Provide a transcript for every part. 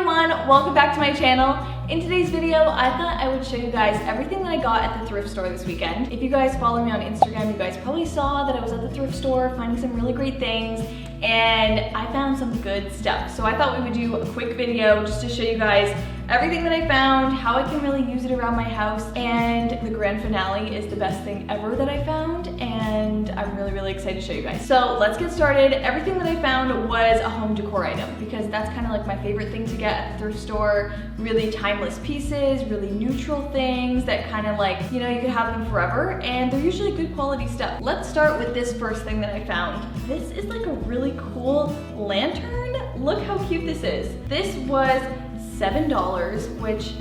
everyone, welcome back to my channel. In today's video, I thought I would show you guys everything that I got at the thrift store this weekend. If you guys follow me on Instagram, you guys probably saw that I was at the thrift store finding some really great things, and I found some good stuff. So I thought we would do a quick video just to show you guys everything that I found, how I can really use it around my house, and the grand finale is the best thing ever that I found, and I'm really excited to show you guys. So let's get started. Everything that I found was a home decor item because that's kind of like my favorite thing to get at the thrift store. Really timeless pieces, really neutral things that kind of like, you know, you could have them forever, and they're usually good quality stuff. Let's start with this first thing that I found. This is like a really cool lantern. Look how cute this is. This was $7, which,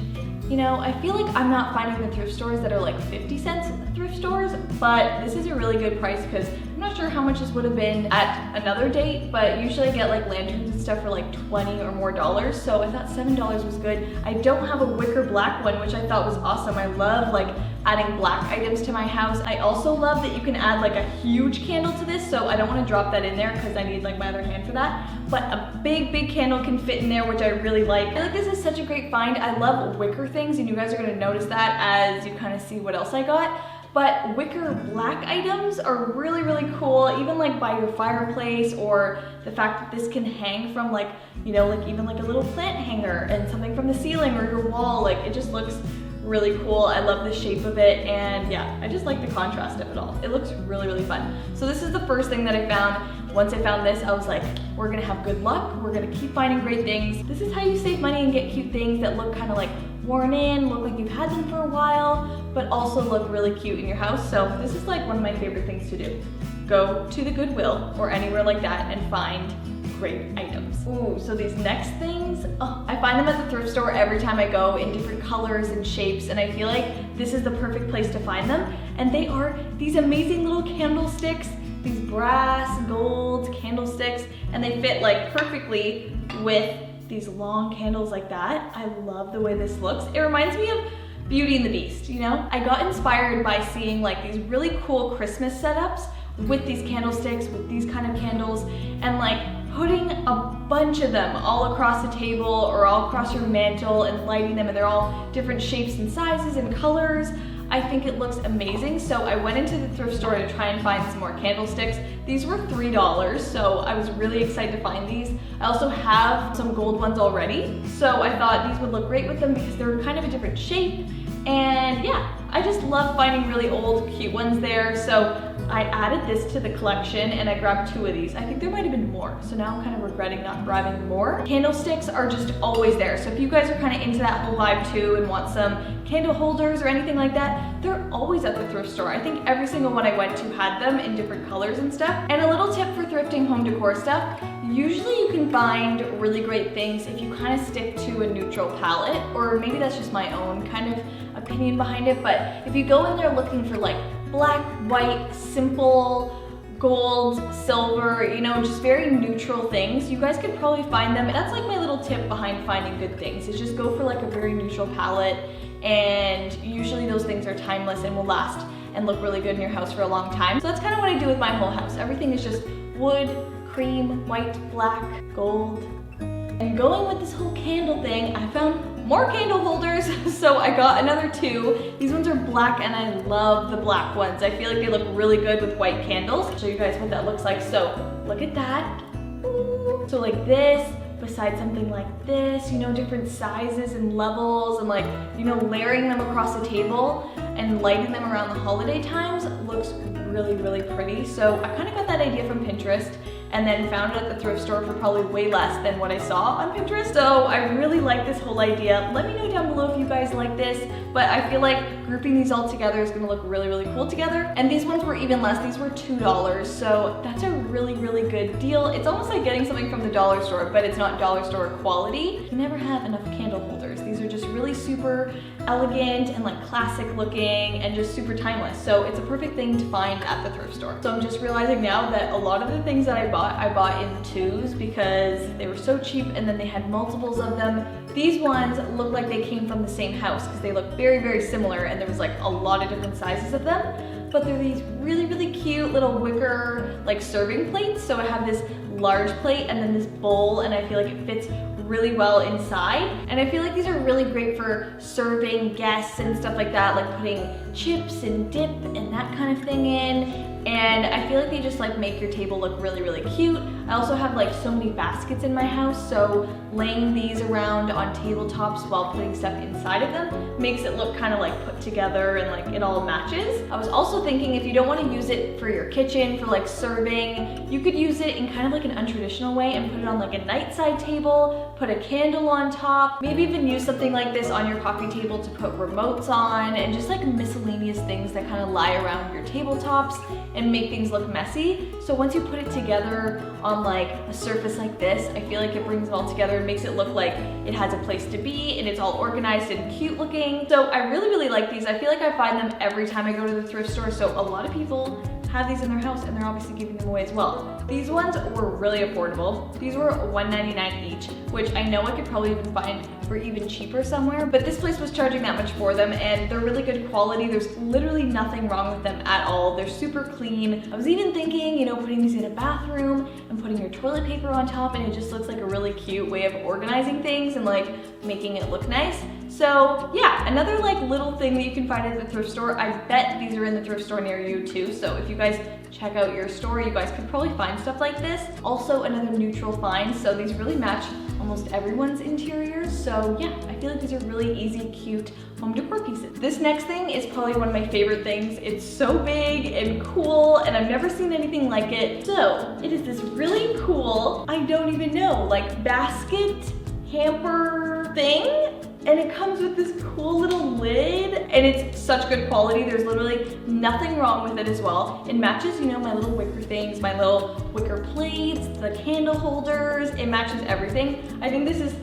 you know, I feel like I'm not finding the thrift stores that are like 50 cents at the thrift stores, but this is a really good price because I'm not sure how much this would have been at another date, but usually I get like lanterns and stuff for like $20 or more, so I thought $7 was good. I don't have a wicker black one, which I thought was awesome. I love like adding black items to my house. I also love that you can add like a huge candle to this, so I don't want to drop that in there because I need like my other hand for that, but a big candle can fit in there, which I really like. I feel like this is such a great find. I love wicker things, and you guys are going to notice that as you kind of see what else I got. But wicker black items are really cool, even like by your fireplace, or the fact that this can hang from like, you know, like even like a little plant hanger and something from the ceiling or your wall. Like it just looks really cool. I love the shape of it, and yeah, I just like the contrast of it all. It looks really fun. So this is the first thing that I found. Once I found this, I was like, we're gonna have good luck. We're gonna keep finding great things. This is how you save money and get cute things that look kind of like worn in, look like you've had them for a while, but also look really cute in your house. So this is like one of my favorite things to do. Go to the Goodwill or anywhere like that and find great items. Ooh, so these next things, oh, I find them at the thrift store every time I go in different colors and shapes, and I feel like this is the perfect place to find them. And they are these amazing little candlesticks, these brass, gold candlesticks, and they fit like perfectly with these long candles like that. I love the way this looks. It reminds me of Beauty and the Beast, you know? I got inspired by seeing like these really cool Christmas setups with these candlesticks, with these kind of candles, and like putting a bunch of them all across the table or all across your mantle and lighting them, and they're all different shapes and sizes and colors. I think it looks amazing. So I went into the thrift store to try and find some more candlesticks. These were $3, so I was really excited to find these. I also have some gold ones already, so I thought these would look great with them because they're kind of a different shape. And yeah, I just love finding really old, cute ones there. So I added this to the collection and I grabbed 2 of these. I think there might have been more, so now I'm kind of regretting not grabbing more. Candlesticks are just always there. So if you guys are kind of into that whole vibe too and want some candle holders or anything like that, they're always at the thrift store. I think every single one I went to had them in different colors and stuff. And a little tip for thrifting home decor stuff, usually you can find really great things if you kind of stick to a neutral palette, or maybe that's just my own kind of opinion behind it, but if you go in there looking for like black, white, simple, gold, silver, you know, just very neutral things, you guys could probably find them. That's like my little tip behind finding good things, is just go for like a very neutral palette, and usually those things are timeless and will last and look really good in your house for a long time. So that's kind of what I do with my whole house. Everything is just wood, cream, white, black, gold. And going with this whole candle thing, I found more candle holders, so I got another 2. These ones are black, and I love the black ones. I feel like they look really good with white candles. I'll show you guys what that looks like. So look at that. Ooh. So like this, beside something like this, you know, different sizes and levels, and like, you know, layering them across the table and lighting them around the holiday times looks really pretty. So I kind of got that idea from Pinterest and then found it at the thrift store for probably way less than what I saw on Pinterest. So I really like this whole idea. Let me know down below if you guys like this, but I feel like grouping these all together is gonna look really cool together. And these ones were even less. These were $2, so that's a really good deal. It's almost like getting something from the dollar store, but it's not dollar store quality. You never have enough candle holders. These are just really super elegant and like classic looking and just super timeless. So it's a perfect thing to find at the thrift store. So I'm just realizing now that a lot of the things that I bought in 2s because they were so cheap, and then they had multiples of them. These ones look like they came from the same house because they look very similar, and there was like a lot of different sizes of them. But they're these really cute little wicker like serving plates. So I have this large plate and then this bowl, and I feel like it fits really well inside. And I feel like these are really great for serving guests and stuff like that, like putting chips and dip and that kind of thing in. And I feel like they just like make your table look really, really cute. I also have like so many baskets in my house, so laying these around on tabletops while putting stuff inside of them makes it look kind of like put together and like it all matches. I was also thinking if you don't want to use it for your kitchen, for like serving, you could use it in kind of like an untraditional way and put it on like a nightside table, put a candle on top, maybe even use something like this on your coffee table to put remotes on and just like miscellaneous things that kind of lie around your tabletops and make things look messy. So once you put it together on like a surface like this, I feel like it brings it all together and makes it look like it has a place to be and it's all organized and cute looking. So I really, really like these. I feel like I find them every time I go to the thrift store. So a lot of people have these in their house and they're obviously giving them away as well. These ones were really affordable. These were $1.99 each, which I know I could probably even find for even cheaper somewhere, but this place was charging that much for them and they're really good quality. There's literally nothing wrong with them at all. They're super clean. I was even thinking, you know, putting these in a bathroom and putting your toilet paper on top, and it just looks like a really cute way of organizing things and like making it look nice. So yeah, another like little thing that you can find at the thrift store. I bet these are in the thrift store near you too. So if you guys check out your store, you guys could probably find stuff like this. Also another neutral find. So these really match almost everyone's interiors. So yeah, I feel like these are really easy, cute home decor pieces. This next thing is probably one of my favorite things. It's so big and cool and I've never seen anything like it. So it is this really cool, I don't even know, like basket hamper thing. And it comes with this cool little lid and it's such good quality. There's literally nothing wrong with it as well. It matches, you know, my little wicker things, my little wicker plates, the candle holders. It matches everything. I think this is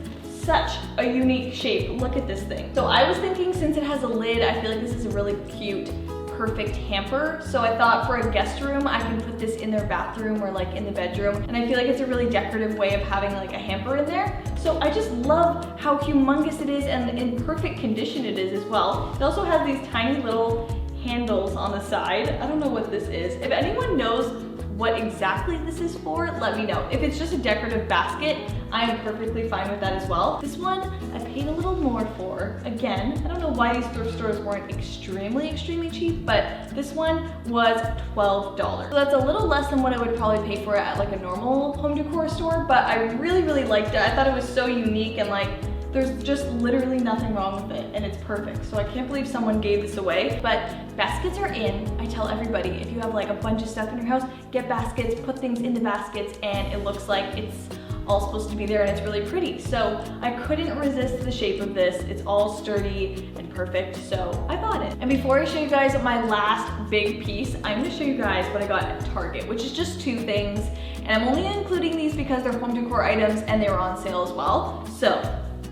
such a unique shape. Look at this thing. So I was thinking since it has a lid, I feel like this is a really cute, perfect hamper. So I thought for a guest room, I can put this in their bathroom or like in the bedroom. And I feel like it's a really decorative way of having like a hamper in there. So I just love how humongous it is and in perfect condition it is as well. It also has these tiny little handles on the side. I don't know what this is. If anyone knows what exactly this is for, let me know. If it's just a decorative basket, I am perfectly fine with that as well. This one, I paid a little more for. Again, I don't know why these thrift stores weren't extremely cheap, but this one was $12. So that's a little less than what I would probably pay for it at like a normal home decor store, but I really liked it. I thought it was so unique and like, there's just literally nothing wrong with it and it's perfect. So I can't believe someone gave this away, but baskets are in. I tell everybody, if you have like a bunch of stuff in your house, get baskets, put things into baskets, and it looks like it's all supposed to be there and it's really pretty. So I couldn't resist the shape of this. It's all sturdy and perfect, so I bought it. And before I show you guys my last big piece, I'm gonna show you guys what I got at Target, which is just two things. And I'm only including these because they're home decor items and they were on sale as well. So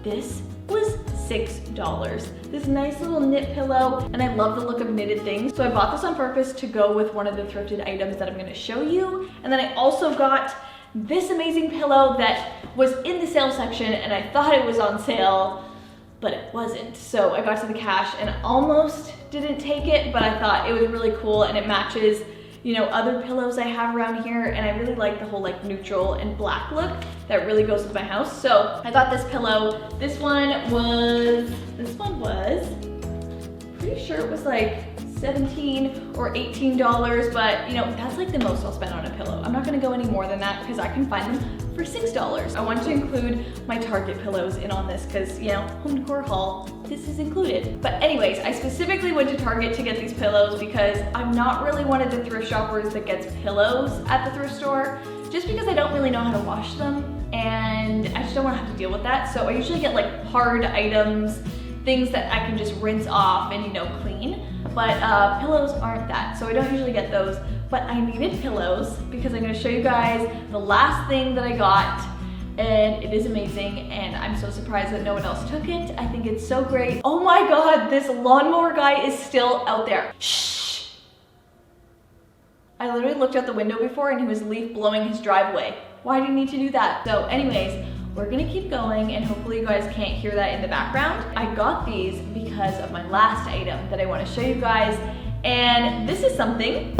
this was $6. This nice little knit pillow, and I love the look of knitted things. So I bought this on purpose to go with one of the thrifted items that I'm gonna show you. And then I also got this amazing pillow that was in the sale section and I thought it was on sale, but it wasn't. So I got to the cash and almost didn't take it, but I thought it was really cool and it matches, you know, other pillows I have around here, and I really like the whole like neutral and black look that really goes with my house. So I got this pillow. This one was pretty sure it was like $17 or $18, but you know, that's like the most I'll spend on a pillow. I'm not gonna go any more than that because I can find them for $6. I wanted to include my Target pillows in on this because, you know, home decor haul, this is included. But anyways, I specifically went to Target to get these pillows because I'm not really one of the thrift shoppers that gets pillows at the thrift store, just because I don't really know how to wash them and I just don't want to have to deal with that. So I usually get like hard items, things that I can just rinse off and, you know, clean. But pillows aren't that, so I don't usually get those. But I needed pillows because I'm gonna show you guys the last thing that I got, and it is amazing, and I'm so surprised that no one else took it. I think it's so great. Oh my God, this lawnmower guy is still out there. Shh. I literally looked out the window before and he was leaf blowing his driveway. Why do you need to do that? So anyways, we're gonna keep going and hopefully you guys can't hear that in the background. I got these because of my last item that I wanna show you guys. And this is something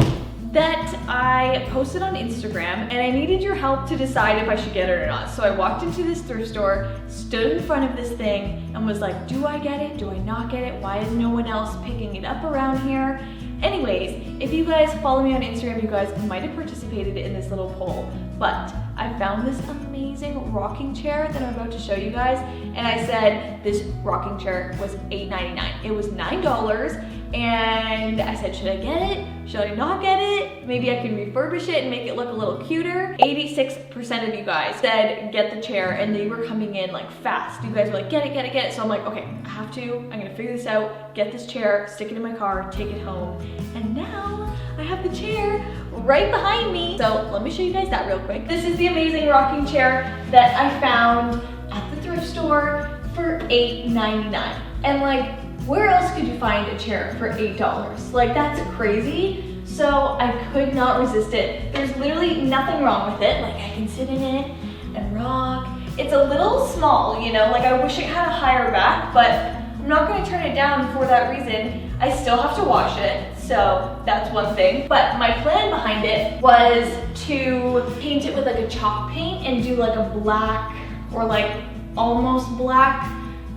that I posted on Instagram, and I needed your help to decide if I should get it or not. So I walked into this thrift store, stood in front of this thing, and was like, do I get it? Do I not get it? Why is no one else picking it up around here? Anyways, if you guys follow me on Instagram, you guys might have participated in this little poll, but I found this amazing rocking chair that I'm about to show you guys, and I said this rocking chair was $8.99. It was $9, and I said, should I get it? Should I not get it? Maybe I can refurbish it and make it look a little cuter. 86% of you guys said get the chair, and they were coming in like fast. You guys were like, get it, get it, get it. So I'm like, okay, I have to, I'm gonna figure this out, get this chair, stick it in my car, take it home. And now I have the chair right behind me. So let me show you guys that real quick. This is the amazing rocking chair that I found at the thrift store for $8.99. And like, where else could you find a chair for $8? Like, that's crazy. So I could not resist it. There's literally nothing wrong with it. Like, I can sit in it and rock. It's a little small, you know, like I wish it had a higher back, but I'm not gonna turn it down for that reason. I still have to wash it, so that's one thing. But my plan behind it was to paint it with like a chalk paint and do like a black or like almost black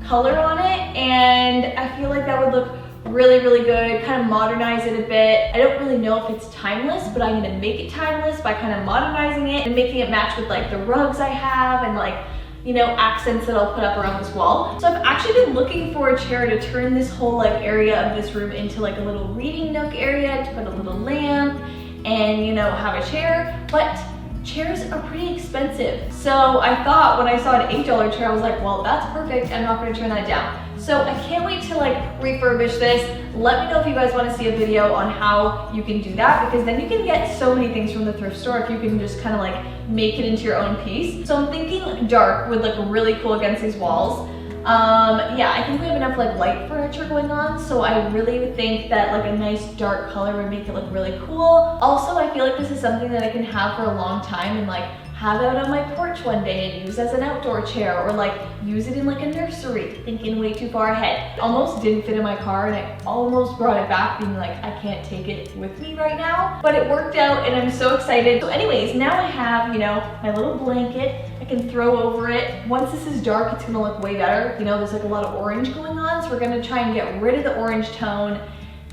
color on it, and I feel like that would look really, really good, kind of modernize it a bit. I don't really know if it's timeless, but I'm gonna make it timeless by kind of modernizing it and making it match with like the rugs I have and like, you know, accents that I'll put up around this wall. So I've actually been looking for a chair to turn this whole like area of this room into like a little reading nook area, to put a little lamp and, you know, have a chair, but chairs are pretty expensive. So I thought when I saw an $8 chair, I was like, well, that's perfect. I'm not gonna turn that down. So I can't wait to like refurbish this. Let me know if you guys wanna see a video on how you can do that, because then you can get so many things from the thrift store if you can just kind of like make it into your own piece. So I'm thinking dark would look really cool against these walls. Yeah, I think we have enough like light furniture going on, so I really think that like a nice dark color would make it look really cool. Also, I feel like this is something that I can have for a long time and like have out on my porch one day and use as an outdoor chair, or like use it in like a nursery, thinking way too far ahead. It almost didn't fit in my car and I almost brought it back being like, I can't take it with me right now, but it worked out and I'm so excited. So anyways, now I have, you know, my little blanket I can throw over it. Once this is dark, it's gonna look way better. You know, there's like a lot of orange going on, so we're gonna try and get rid of the orange tone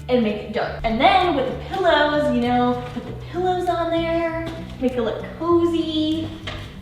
and make it dark. And then with the pillows, you know, put the pillows on there, make it look cozy,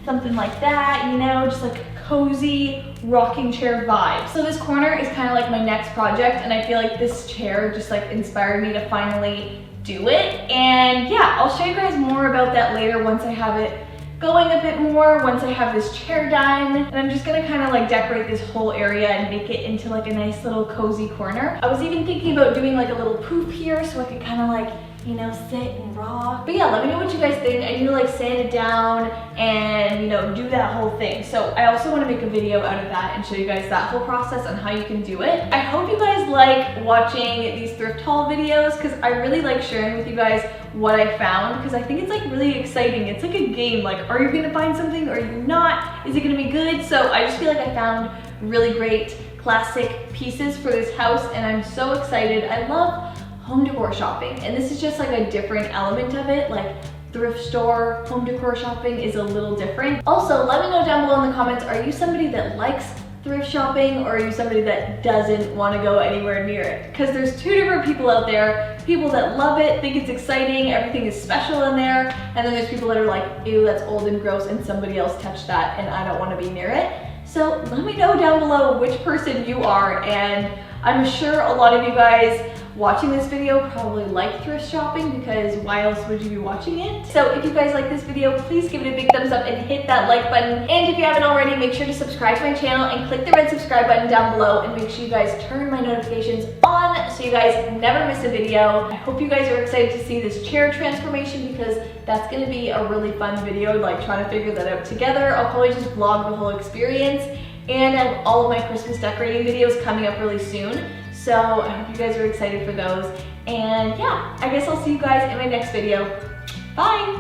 something like that, you know, just like a cozy rocking chair vibe. So this corner is kind of like my next project, and I feel like this chair just like inspired me to finally do it. And yeah, I'll show you guys more about that later once I have it going a bit more, once I have this chair done. And I'm just gonna kind of like decorate this whole area and make it into like a nice little cozy corner. I was even thinking about doing like a little poop here so I could kind of like, you know, sit and rock. But yeah, let me know what you guys think. I need to like sand it down and, you know, do that whole thing. So I also want to make a video out of that and show you guys that whole process on how you can do it. I hope you guys like watching these thrift haul videos, because I really like sharing with you guys what I found, because I think it's like really exciting. It's like a game, like, are you gonna find something or are you not? Is it gonna be good? So I just feel like I found really great classic pieces for this house and I'm so excited. I love home decor shopping, and this is just like a different element of it. Like thrift store, home decor shopping is a little different. Also, let me know down below in the comments, are you somebody that likes thrift shopping, or are you somebody that doesn't want to go anywhere near it? Because there's two different people out there. People that love it, think it's exciting, everything is special in there, and then there's people that are like, ew, that's old and gross and somebody else touched that and I don't want to be near it. So let me know down below which person you are, and I'm sure a lot of you guys watching this video probably like thrift shopping, because why else would you be watching it? So if you guys like this video, please give it a big thumbs up and hit that like button. And if you haven't already, make sure to subscribe to my channel and click the red subscribe button down below, and make sure you guys turn my notifications on so you guys never miss a video. I hope you guys are excited to see this chair transformation, because that's gonna be a really fun video, like trying to figure that out together. I'll probably just vlog the whole experience, and I have all of my Christmas decorating videos coming up really soon. So I hope you guys are excited for those. And yeah, I guess I'll see you guys in my next video. Bye!